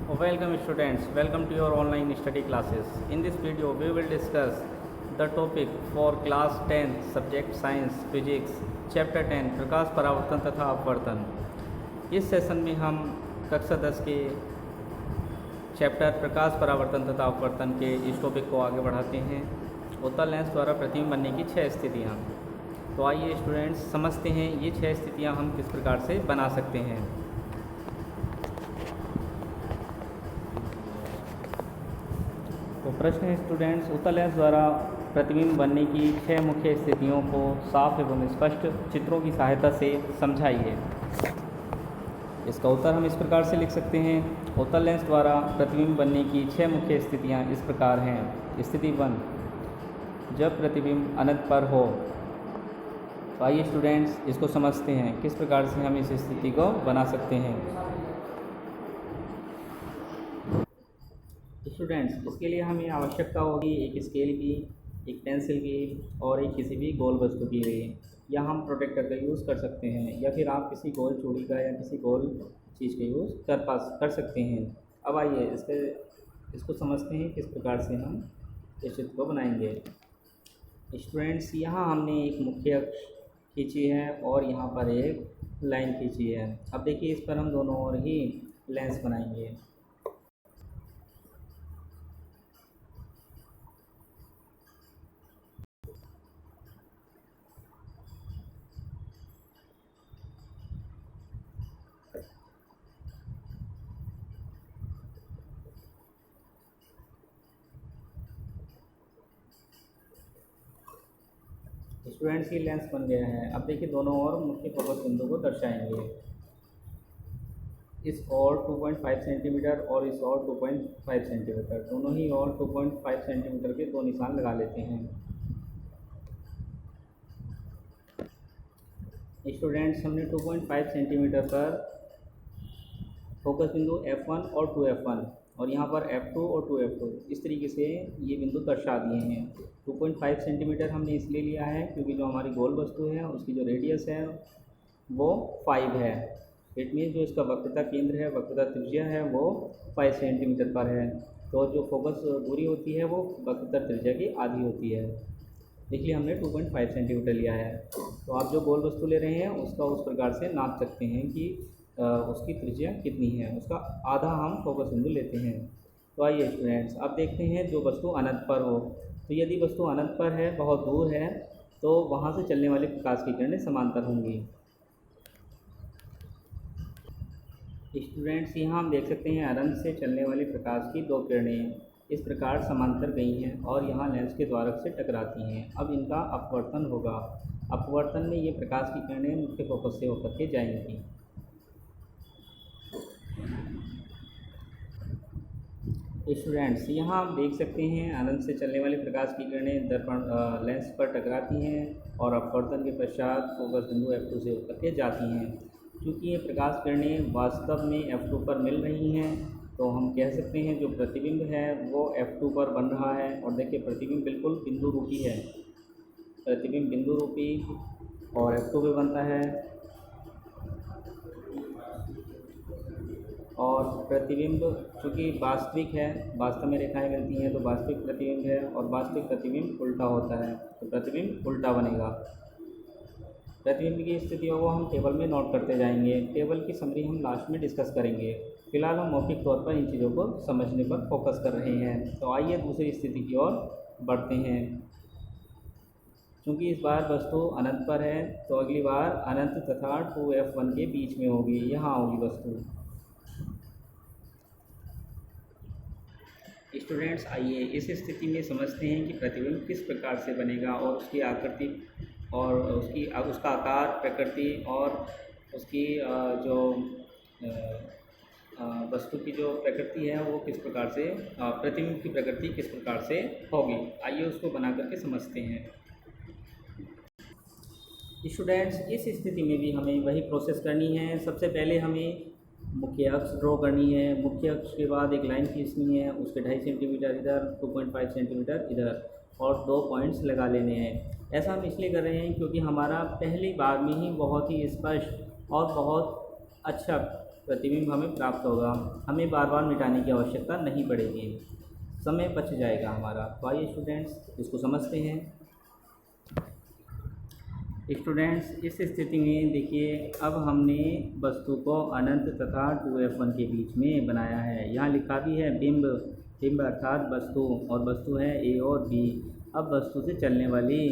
Welcome students, welcome to your online study classes. In this video we will discuss the topic for class 10 subject science physics chapter 10 प्रकाश परावर्तन तथा अपवर्तन। इस session में हम कक्षा 10 के चैप्टर प्रकाश परावर्तन तथा अपवर्तन के इस टॉपिक को आगे बढ़ाते हैं। उत्तल लेंस द्वारा प्रतिबिंब बनने की 6 स्थितियाँ। तो आइए स्टूडेंट्स समझते हैं ये 6 स्थितियाँ हम किस प्रकार से बना सकते हैं। तो प्रश्न है स्टूडेंट्स, उत्तल लेंस द्वारा प्रतिबिंब बनने की 6 मुख्य स्थितियों को साफ एवं स्पष्ट चित्रों की सहायता से समझाइए। इसका उत्तर हम इस प्रकार से लिख सकते हैं। उत्तल लेंस द्वारा प्रतिबिंब बनने की 6 मुख्य स्थितियां इस प्रकार हैं। स्थिति 1, जब प्रतिबिंब अनंत पर हो। तो आइए स्टूडेंट्स इसको समझते हैं किस प्रकार से हम इस स्थिति को बना सकते हैं। स्टूडेंट्स, इसके लिए हमें आवश्यकता होगी एक स्केल की, एक पेंसिल की और एक किसी भी गोल वस्तु की लिए, या हम प्रोटेक्टर का यूज़ कर सकते हैं, या फिर आप किसी गोल चूड़ी का या किसी गोल चीज़ का यूज़ कर सकते हैं। अब आइए इसको समझते हैं किस प्रकार से हम इस चित्र को बनाएंगे। स्टूडेंट्स, यहाँ हमने एक मुख्य अक्ष खींची है और यहाँ पर एक लाइन खींची है। अब देखिए इस पर हम दोनों ओर ही लेंस बनाएंगे। स्टूडेंट्स, ये लेंस बन गया है। अब देखिए दोनों ओर मुख्य फोकस बिंदु को दर्शाएंगे। इस और 2.5 सेंटीमीटर और इस और 2.5 सेंटीमीटर, दोनों ही और 2.5 सेंटीमीटर के 2 निशान लगा लेते हैं। स्टूडेंट्स, हमने 2.5 सेंटीमीटर पर फोकस बिंदु F1 और 2F1 और यहाँ पर F2 और 2F2 इस तरीके से ये बिंदु दर्शा दिए हैं। 2.5 सेंटीमीटर हमने इसलिए लिया है क्योंकि जो हमारी गोल वस्तु है उसकी जो रेडियस है वो 5 है। इट मीन जो इसका वक्रता केंद्र है, वक्रता त्रिज्या है वो 5 सेंटीमीटर पर है। तो जो फोकस दूरी होती है वो वक्रता त्रिज्या की आधी होती है, इसलिए हमने 2.5 सेंटीमीटर लिया है। तो आप जो गोल वस्तु ले रहे हैं उसका उस प्रकार से नाप सकते हैं कि उसकी त्रिज्या कितनी है, उसका आधा हम फोकस बिंदु लेते हैं। तो आइए स्टूडेंट्स अब देखते हैं जो वस्तु अनंत पर हो। तो यदि वस्तु अनंत पर है, बहुत दूर है, तो वहाँ से चलने वाली प्रकाश की किरणें समांतर होंगी। स्टूडेंट्स, यहाँ हम देख सकते हैं अनंत से चलने वाली प्रकाश की 2 किरणें इस प्रकार समांतर गई हैं और यहाँ लेंस के द्वारक से टकराती हैं। अब इनका अपवर्तन होगा। अपवर्तन में ये प्रकाश की किरणें मुख्य फोकस से होकर के जाएंगी। स्टूडेंट्स, यहाँ आप देख सकते हैं अनंत से चलने वाली प्रकाश की किरणें दर्पण लेंस पर टकराती हैं और अपवर्तन के पश्चात फोकस बिंदु F2 से होकर के जाती हैं। क्योंकि ये प्रकाश किरणें वास्तव में F2 पर मिल रही हैं, तो हम कह सकते हैं जो प्रतिबिंब है वो F2 पर बन रहा है। और देखिए प्रतिबिंब बिल्कुल बिंदु रूपी है, प्रतिबिंब बिंदु रूपी और F2 पे बनता है। और प्रतिबिंब चूँकि वास्तविक है, वास्तव में रेखाएं मिलती हैं तो वास्तविक प्रतिबिंब है, और वास्तविक प्रतिबिंब उल्टा होता है तो प्रतिबिंब उल्टा बनेगा। प्रतिबिंब की स्थितियों को हम टेबल में नोट करते जाएंगे। टेबल की समरी हम लास्ट में डिस्कस करेंगे। फिलहाल हम मौखिक तौर पर इन चीज़ों को समझने पर फोकस कर रहे हैं। तो आइए दूसरी स्थिति की ओर बढ़ते हैं। क्योंकि इस बार वस्तु अनंत पर है तो अगली बार अनंत तथा 2F1 के बीच में होगी, यहाँ होगी वस्तु। स्टूडेंट्स, आइए इस स्थिति में समझते हैं कि प्रतिबिंब किस प्रकार से बनेगा और उसकी आकृति और उसका आकार, प्रकृति और उसकी जो वस्तु की जो प्रकृति है वो किस प्रकार से, प्रतिबिंब की प्रकृति किस प्रकार से होगी। आइए उसको बना करके समझते हैं। स्टूडेंट्स, इस स्थिति में भी हमें वही प्रोसेस करनी है। सबसे पहले हमें मुख्य अक्ष ड्रॉ करनी है। मुख्य अक्ष के बाद एक लाइन खींचनी है, उसके 2.5 सेंटीमीटर इधर, 2.5 सेंटीमीटर इधर और 2 पॉइंट्स लगा लेने हैं। ऐसा हम इसलिए कर रहे हैं क्योंकि हमारा पहली बार में ही बहुत ही स्पष्ट और बहुत अच्छा प्रतिबिंब हमें प्राप्त होगा। हमें बार बार मिटाने की आवश्यकता नहीं पड़ेगी, समय बच जाएगा हमारा। तो आइए स्टूडेंट्स इसको समझते हैं। स्टूडेंट्स इस स्थिति में देखिए, अब हमने वस्तु को अनंत तथा 2f1 के बीच में बनाया है। यहाँ लिखा भी है बिंब, बिंब अर्थात वस्तु, और वस्तु है ए और बी। अब वस्तु से चलने वाली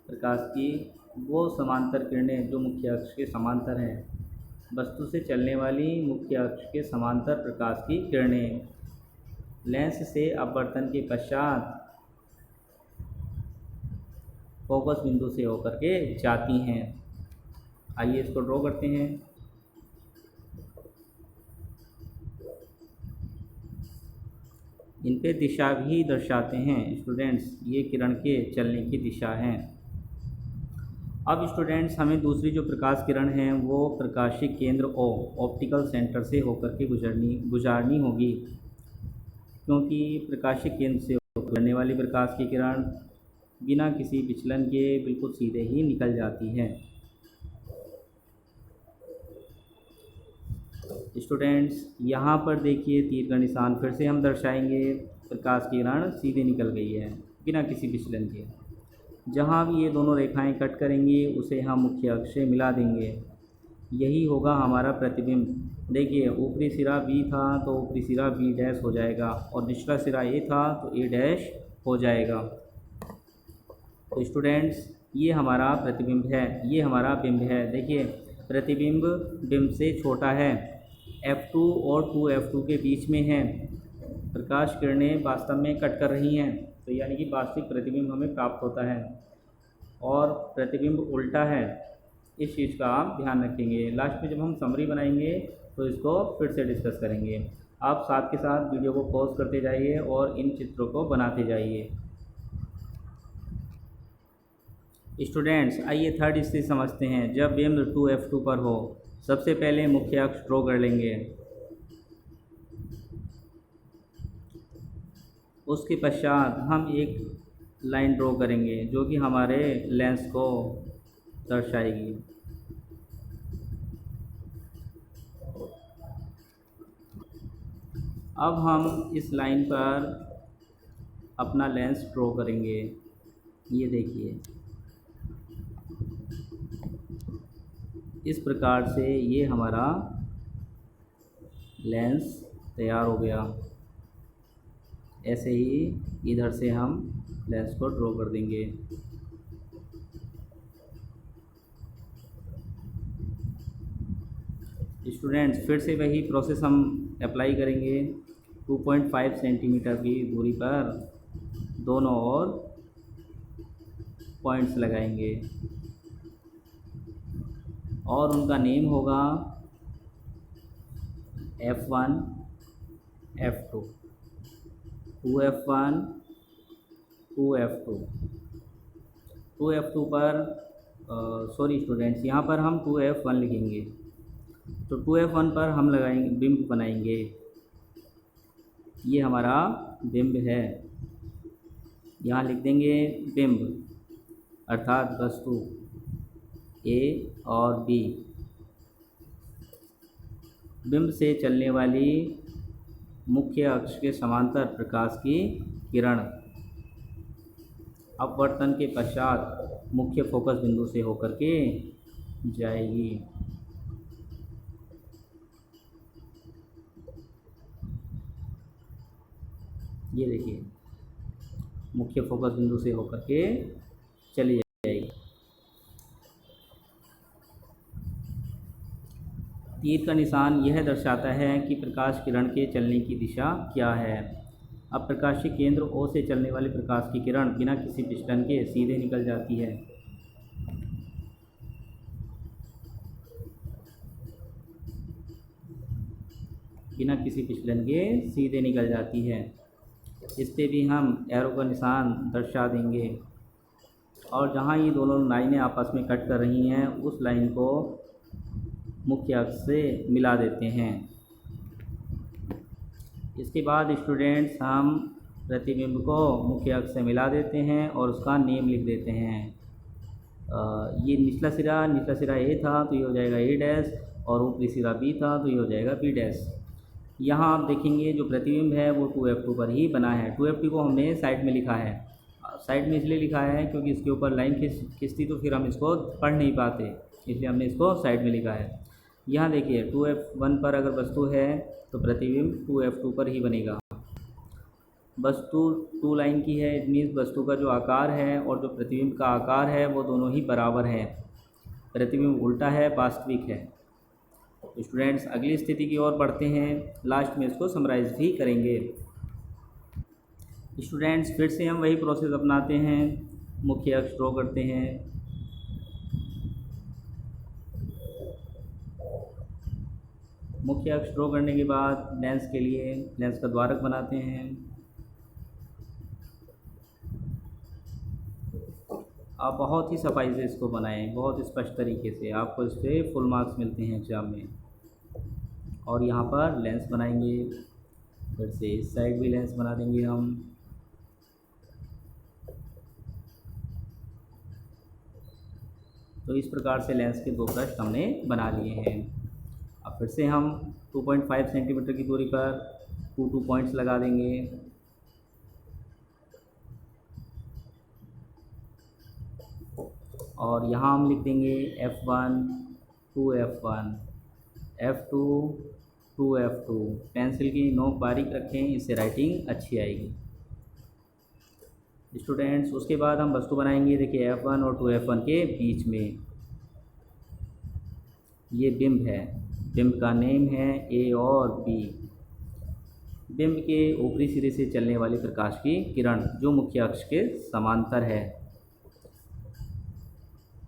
प्रकाश की वो समांतर किरणें जो मुख्य अक्ष के समांतर हैं, वस्तु से चलने वाली मुख्य अक्ष के समांतर प्रकाश की किरणें लेंस से अपवर्तन के पश्चात फोकस बिंदु से होकर के जाती हैं। आइए इसको ड्रॉ करते हैं। इन पे दिशा भी दर्शाते हैं स्टूडेंट्स, ये किरण के चलने की दिशा है। अब स्टूडेंट्स हमें दूसरी जो प्रकाश किरण है वो प्रकाशीय केंद्र ओ ऑप्टिकल सेंटर से होकर के गुजारनी होगी, क्योंकि प्रकाशीय केंद्र से गुजरने वाली प्रकाश की किरण बिना किसी विचलन के बिल्कुल सीधे ही निकल जाती है। स्टूडेंट्स यहाँ पर देखिए तीर का निशान फिर से हम दर्शाएंगे, प्रकाश की किरण सीधे निकल गई है बिना किसी विचलन के। जहाँ भी ये दोनों रेखाएं कट करेंगी उसे हम मुख्य अक्ष से मिला देंगे, यही होगा हमारा प्रतिबिंब। देखिए ऊपरी सिरा बी था तो ऊपरी सिरा बी डैश हो जाएगा, और निचला सिरा ए था तो ए डैश हो जाएगा। तो स्टूडेंट्स ये हमारा प्रतिबिंब है, ये हमारा बिंब है। देखिए प्रतिबिंब बिंब से छोटा है, F2 और 2F2 के बीच में है। प्रकाश किरणें वास्तव में कट कर रही हैं, तो यानी कि वास्तविक प्रतिबिंब हमें प्राप्त होता है, और प्रतिबिंब उल्टा है। इस चीज़ का आप ध्यान रखेंगे। लास्ट में जब हम समरी बनाएंगे तो इसको फिर से डिस्कस करेंगे। आप साथ के साथ वीडियो को पॉज करते जाइए और इन चित्रों को बनाते जाइए। स्टूडेंट्स आइए थर्ड स्थिति समझते हैं। जब बिंब 2F2 पर हो, सबसे पहले मुख्य अक्ष ड्रॉ कर लेंगे, उसके पश्चात हम एक लाइन ड्रॉ करेंगे जो कि हमारे लेंस को दर्शाएगी। अब हम इस लाइन पर अपना लेंस ड्रॉ करेंगे। ये देखिए इस प्रकार से ये हमारा लेंस तैयार हो गया। ऐसे ही इधर से हम लेंस को ड्रॉ कर देंगे। स्टूडेंट्स फिर से वही प्रोसेस हम अप्लाई करेंगे। 2.5 सेंटीमीटर की दूरी पर दोनों ओर पॉइंट्स लगाएंगे और उनका नेम होगा F1 F2, 2F1 2F2। 2F2 पर सॉरी स्टूडेंट्स, यहाँ पर हम 2F1 लिखेंगे, तो 2F1 पर हम लगाएंगे बिंब बनाएंगे। ये हमारा बिंब है, यहाँ लिख देंगे बिंब अर्थात वस्तु ए और बी। बिंब से चलने वाली मुख्य अक्ष के समांतर प्रकाश की किरण अपवर्तन के पश्चात मुख्य फोकस बिंदु से होकर के जाएगी। ये देखिए मुख्य फोकस बिंदु से होकर के चली जाएगी। तीर का निशान यह दर्शाता है कि प्रकाश किरण के चलने की दिशा क्या है। अब प्रकाशीय केंद्र ओ से चलने वाली प्रकाश की किरण बिना किसी विचलन के सीधे निकल जाती है। बिना किसी विचलन के सीधे निकल जाती है। इस पर भी हम एरो का निशान दर्शा देंगे, और जहाँ ये दोनों लाइनें आपस में कट कर रही हैं उस लाइन को मुख्य अक्ष से मिला देते हैं। इसके बाद स्टूडेंट्स हम प्रतिबिंब को मुख्य अक्ष से मिला देते हैं और उसका नेम लिख देते हैं। ये निचला सिरा ए था तो ये हो जाएगा ए डैश, और ऊपरी सिरा बी था तो ये हो जाएगा बी डैश। यहाँ आप देखेंगे जो प्रतिबिंब है वो 2F2 पर ही बना है। 2F2 को हमने साइड में लिखा है, साइड में इसलिए लिखा है क्योंकि इसके ऊपर लाइन खिंचती तो फिर हम इसको पढ़ नहीं पाते, इसलिए हमने इसको साइड में लिखा है। यहाँ देखिए 2F1 पर अगर वस्तु है तो प्रतिबिंब 2F2 पर ही बनेगा। वस्तु 2 लाइन की है, इट मीन्स वस्तु का जो आकार है और जो प्रतिबिंब का आकार है वो दोनों ही बराबर हैं। प्रतिबिंब उल्टा है, वास्तविक है। तो स्टूडेंट्स अगली स्थिति की ओर बढ़ते हैं, लास्ट में इसको समराइज भी करेंगे। स्टूडेंट्स फिर से हम वही प्रोसेस अपनाते हैं, मुख्य अक्ष ड्रॉ करते हैं। मुख्य अक्ष ड्रॉ करने के बाद लेंस के लिए लेंस का द्वारक बनाते हैं। आप बहुत ही सफाई से इसको बनाएं, बहुत स्पष्ट तरीके से, आपको इस पर फुल मार्क्स मिलते हैं एग्ज़ाम में। और यहाँ पर लेंस बनाएंगे, फिर से इस साइड भी लेंस बना देंगे हम। तो इस प्रकार से लेंस के 2 पृष्ठ हमने बना लिए हैं। अब फिर से हम 2.5 सेंटीमीटर की दूरी पर 2 पॉइंट्स लगा देंगे। और यहाँ हम लिख देंगे F1 2F1 F2 2F2। Pencil की नोक बारीक रखें, इससे राइटिंग अच्छी आएगी। स्टूडेंट्स उसके बाद हम वस्तु बनाएंगे। देखिए F1 और 2F1 के बीच में ये बिंब है, बिंब का नेम है A और B। बिंब के ऊपरी सिरे से चलने वाली प्रकाश की किरण जो मुख्य अक्ष के समांतर है,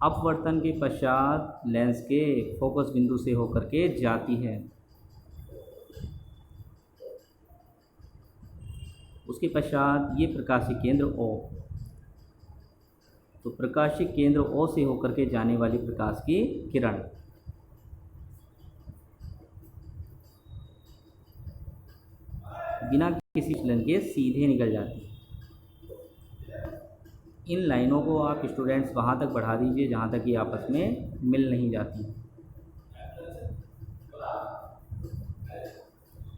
अपवर्तन के पश्चात लेंस के फोकस बिंदु से होकर के जाती है। उसके पश्चात ये प्रकाशीय केंद्र O, तो प्रकाशीय केंद्र O से होकर के जाने वाली प्रकाश की किरण बिना किसी विचलन के सीधे निकल जाती है। इन लाइनों को आप स्टूडेंट्स वहाँ तक बढ़ा दीजिए जहाँ तक ये आपस में मिल नहीं जाती।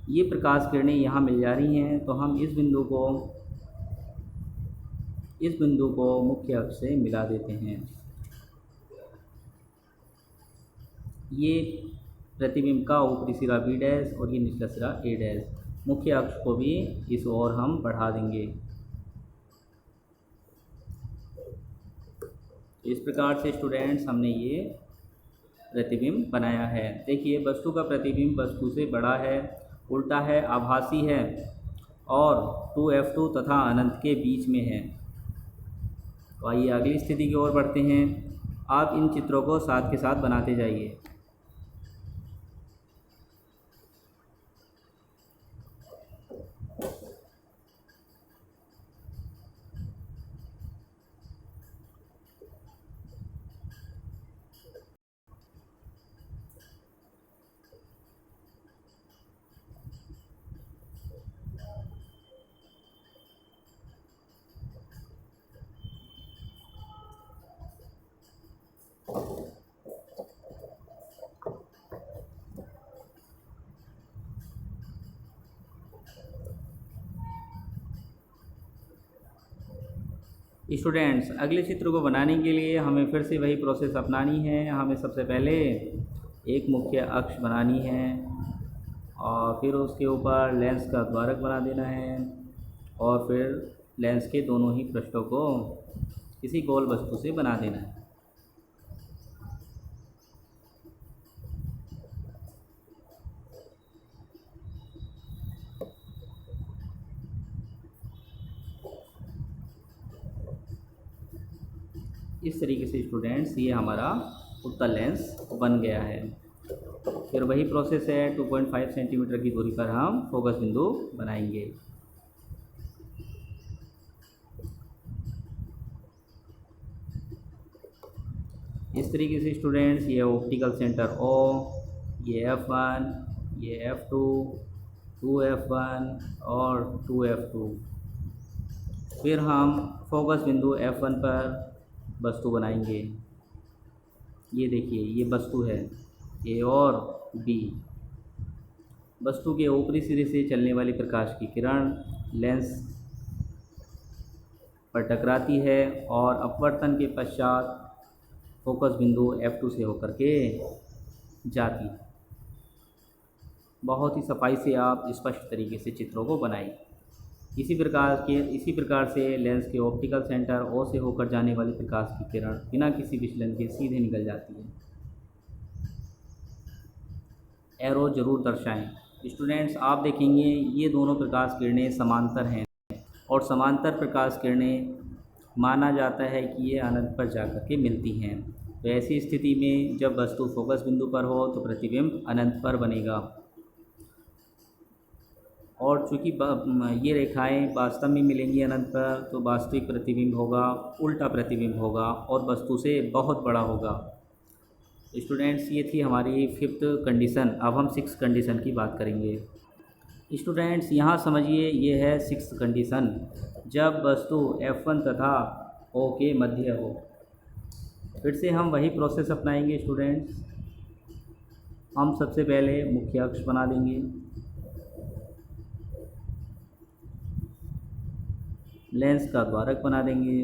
ये प्रकाश किरणें यहाँ मिल जा रही हैं, तो हम इस बिंदु को मुख्य अक्ष से मिला देते हैं। ये प्रतिबिंब का ऊपरी सिरा बी डैश और ये निचला सिरा ए डैश। मुख्य अक्ष को भी इस ओर हम बढ़ा देंगे। इस प्रकार से स्टूडेंट्स हमने ये प्रतिबिंब बनाया है। देखिए वस्तु का प्रतिबिंब वस्तु से बड़ा है, उल्टा है, आभासी है और 2F2 तथा अनंत के बीच में है। तो आइए अगली स्थिति की ओर बढ़ते हैं। आप इन चित्रों को साथ के साथ बनाते जाइए। स्टूडेंट्स अगले चित्र को बनाने के लिए हमें फिर से वही प्रोसेस अपनानी है। हमें सबसे पहले एक मुख्य अक्ष बनानी है और फिर उसके ऊपर लेंस का द्वारक बना देना है और फिर लेंस के दोनों ही पृष्ठों को किसी गोल वस्तु से बना देना है। इस तरीके से स्टूडेंट्स ये हमारा उत्तल लेंस बन गया है। फिर वही प्रोसेस है, 2.5 सेंटीमीटर की दूरी पर हम फोकस बिंदु बनाएंगे। इस तरीके से स्टूडेंट्स ये ऑप्टिकल सेंटर O, ये F1, ये F2, 2F1 और 2F2। फिर हम फोकस बिंदु F1 पर वस्तु बनाएंगे। ये देखिए ये वस्तु है, ए और बी। वस्तु के ऊपरी सिरे से चलने वाली प्रकाश की किरण लेंस पर टकराती है और अपवर्तन के पश्चात फोकस बिंदु F2 से होकर के जाती है। बहुत ही सफाई से आप स्पष्ट तरीके से चित्रों को बनाएं। इसी प्रकार से लेंस के ऑप्टिकल सेंटर O से होकर जाने वाली प्रकाश की किरण बिना किसी विचलन के सीधे निकल जाती है। एरो जरूर दर्शाएं। स्टूडेंट्स, आप देखेंगे ये दोनों प्रकाश किरणें समांतर हैं और समांतर प्रकाश किरणें माना जाता है कि ये अनंत पर जाकर के मिलती हैं। तो ऐसी स्थिति में जब वस्तु फोकस बिंदु पर हो तो प्रतिबिंब अनंत पर बनेगा। और चूँकि ये रेखाएं वास्तव में मिलेंगी अनंत पर, तो वास्तविक प्रतिबिंब होगा उल्टा प्रतिबिंब होगा और वस्तु से बहुत बड़ा होगा। स्टूडेंट्स, ये थी हमारी 5th कंडीशन। अब हम 6th कंडीशन की बात करेंगे। स्टूडेंट्स, यहाँ समझिए ये है 6th कंडीशन, जब वस्तु F1 तथा O के मध्य हो। फिर से हम वही प्रोसेस अपनाएंगे स्टूडेंट्स। हम सबसे पहले मुख्य अक्ष बना देंगे, लेंस का द्वारक बना देंगे,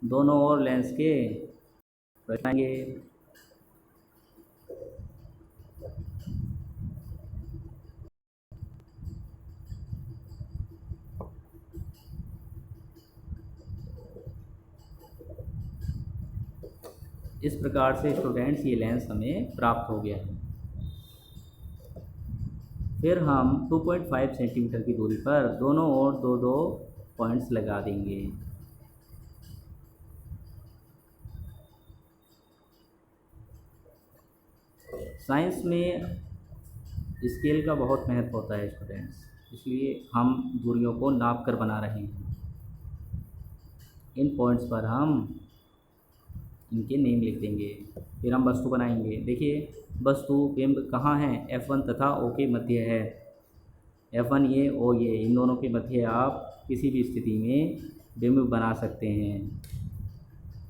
दोनों ओर लेंस के रखेंगे, इस प्रकार से स्टूडेंट्स ये लेंस हमें प्राप्त हो गया है। फिर हम 2.5 सेंटीमीटर की दूरी पर दोनों ओर दो पॉइंट्स लगा देंगे। साइंस में स्केल का बहुत महत्व होता है स्टूडेंट्स, इसलिए हम दूरियों को नाप कर बना रहे हैं। इन पॉइंट्स पर हम इनके नेम लिख देंगे। फिर हम वस्तु बनाएंगे। देखिए, वस्तु बिंब कहाँ है? F1 तथा O के मध्य है। F1 ये, O ये, इन दोनों के मध्य आप किसी भी स्थिति में बिंब बना सकते हैं।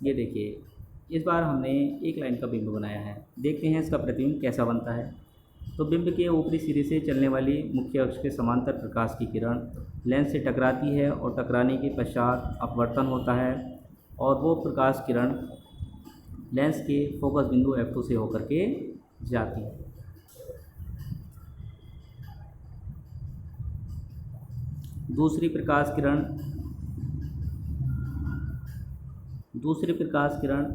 ये देखिए, इस बार हमने एक लाइन का बिंब बनाया है। देखते हैं इसका प्रतिबिंब कैसा बनता है। तो बिंब के ऊपरी सिरे से चलने वाली मुख्य अक्ष के समांतर प्रकाश की किरण लेंस से टकराती है और टकराने के पश्चात अपवर्तन होता है और वो प्रकाश किरण लेंस के फोकस बिंदु F2 से होकर के जाती है। दूसरी प्रकाश किरण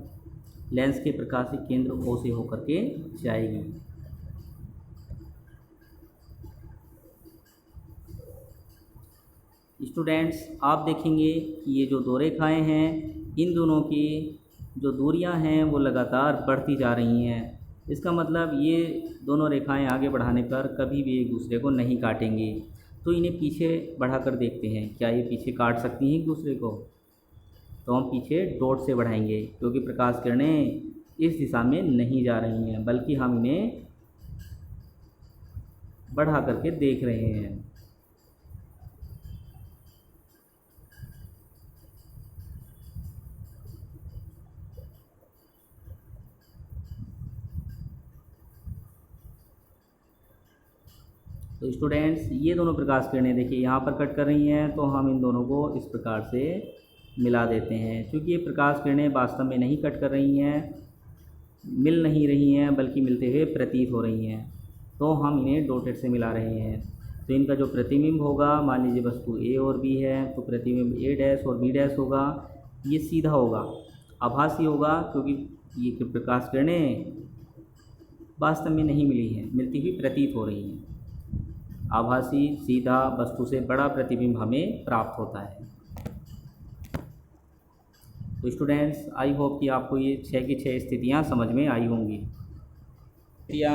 लेंस के प्रकाशिक केंद्र O से होकर के जाएगी। स्टूडेंट्स, आप देखेंगे कि ये जो दो रेखाएं हैं, इन दोनों की जो दूरियां हैं वो लगातार बढ़ती जा रही हैं। इसका मतलब ये दोनों रेखाएं आगे बढ़ाने पर कभी भी एक दूसरे को नहीं काटेंगी। तो इन्हें पीछे बढ़ाकर देखते हैं, क्या ये पीछे काट सकती हैं एक दूसरे को? तो हम पीछे डॉट से बढ़ाएंगे, क्योंकि प्रकाश किरणें इस दिशा में नहीं जा रही हैं, बल्कि हम इन्हें बढ़ा करके देख रहे हैं। तो स्टूडेंट्स, ये दोनों प्रकाश किरणें देखिए यहाँ पर कट कर रही हैं, तो हम इन दोनों को इस प्रकार से मिला देते हैं। क्योंकि ये प्रकाश किरणें वास्तव में नहीं कट कर रही हैं, मिल नहीं रही हैं, बल्कि मिलते हुए प्रतीत हो रही हैं, तो हम इन्हें डॉटेड से मिला रहे हैं। तो इनका जो प्रतिबिंब होगा, मान लीजिए वस्तु A और B है, तो प्रतिबिंब A' और B' होगा। ये सीधा होगा, आभासी होगा, क्योंकि ये प्रकाश किरणें वास्तव में नहीं मिली हैं, मिलती हुई प्रतीत हो रही हैं। आभासी, सीधा, वस्तु से बड़ा प्रतिबिंब हमें प्राप्त होता है। तो स्टूडेंट्स, आई होप कि आपको ये 6 की 6 स्थितियाँ समझ में आई होंगी। या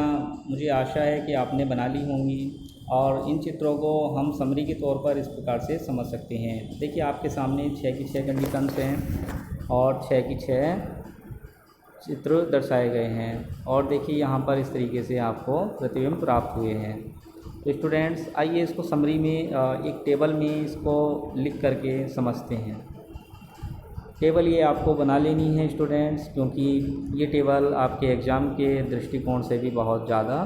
मुझे आशा है कि आपने बना ली होंगी और इन चित्रों को हम समरी के तौर पर इस प्रकार से समझ सकते हैं। देखिए, आपके सामने 6 की 6 कंडीशंस हैं और 6 की 6 चित्र दर्शाए गए हैं। और देखिए, यहाँ पर इस तरीके से आपको प्रतिबिंब प्राप्त हुए हैं। तो स्टूडेंट्स, आइए इसको समरी में एक टेबल में इसको लिख करके समझते हैं। टेबल ये आपको बना लेनी है स्टूडेंट्स, क्योंकि ये टेबल आपके एग्ज़ाम के दृष्टिकोण से भी बहुत ज़्यादा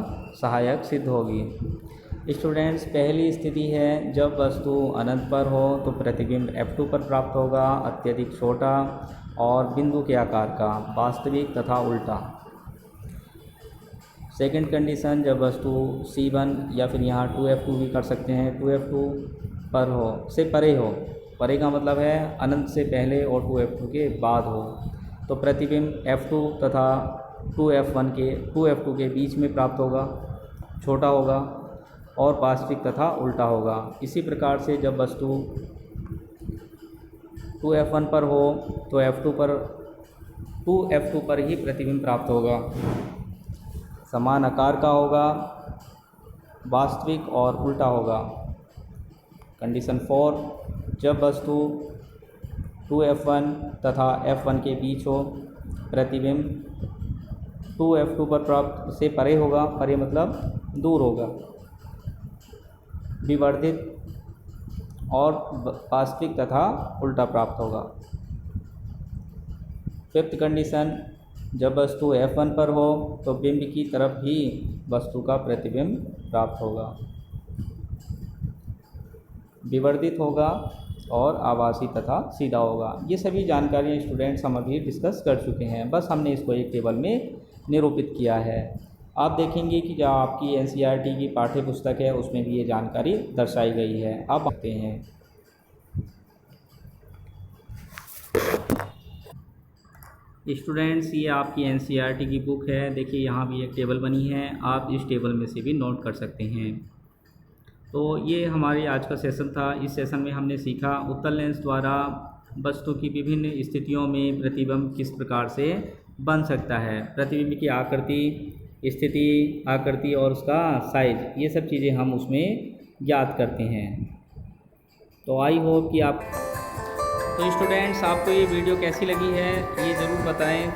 सहायक सिद्ध होगी। स्टूडेंट्स, पहली स्थिति है जब वस्तु अनंत पर हो तो प्रतिबिंब F2 पर प्राप्त होगा, अत्यधिक छोटा और बिंदु के आकार का, वास्तविक तथा उल्टा। सेकंड कंडीशन, जब वस्तु C1 या फिर यहाँ 2F2 भी कर सकते हैं, 2F2 पर हो से परे हो, परे का मतलब है अनंत से पहले और 2F2 के बाद हो, तो प्रतिबिंब F2 तथा 2F2 के बीच में प्राप्त होगा, छोटा होगा और वास्तविक तथा उल्टा होगा। इसी प्रकार से जब वस्तु 2F1 पर हो तो 2F2 पर ही प्रतिबिंब प्राप्त होगा, समान आकार का होगा, वास्तविक और उल्टा होगा। कंडीशन 4, जब वस्तु 2F1 तथा F1 के बीच हो, प्रतिबिंब 2F2 पर प्राप्त से परे होगा, परे मतलब दूर होगा, विवर्धित और वास्तविक तथा उल्टा प्राप्त होगा। फिफ्थ कंडीशन, जब वस्तु F1 पर हो तो बिंब की तरफ ही वस्तु का प्रतिबिंब प्राप्त होगा, विवर्धित होगा और आभासी तथा सीधा होगा। ये सभी जानकारियाँ स्टूडेंट्स हम अभी डिस्कस कर चुके हैं, बस हमने इसको एक टेबल में निरूपित किया है। आप देखेंगे कि जो आपकी NCERT की पाठ्य पुस्तक है उसमें भी ये जानकारी दर्शाई गई है। आप देखते हैं स्टूडेंट्स, ये आपकी NCERT की बुक है। देखिए यहाँ भी एक टेबल बनी है, आप इस टेबल में से भी नोट कर सकते हैं। तो ये हमारी आज का सेशन था। इस सेशन में हमने सीखा उत्तल लेंस द्वारा वस्तु की विभिन्न स्थितियों में प्रतिबिंब किस प्रकार से बन सकता है, प्रतिबिंब की आकृति, स्थिति, आकृति और उसका साइज, ये सब चीज़ें हम उसमें ज्ञात करते हैं। तो आई होप कि आप तो स्टूडेंट्स, आपको ये वीडियो कैसी लगी है ये ज़रूर बताएं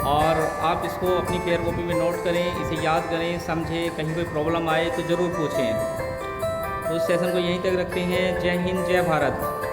और आप इसको अपनी फेयर कॉपी में नोट करें, इसे याद करें, समझें, कहीं कोई प्रॉब्लम आए तो ज़रूर पूछें। तो इस सेशन को यहीं तक रखते हैं। जय हिंद, जय भारत।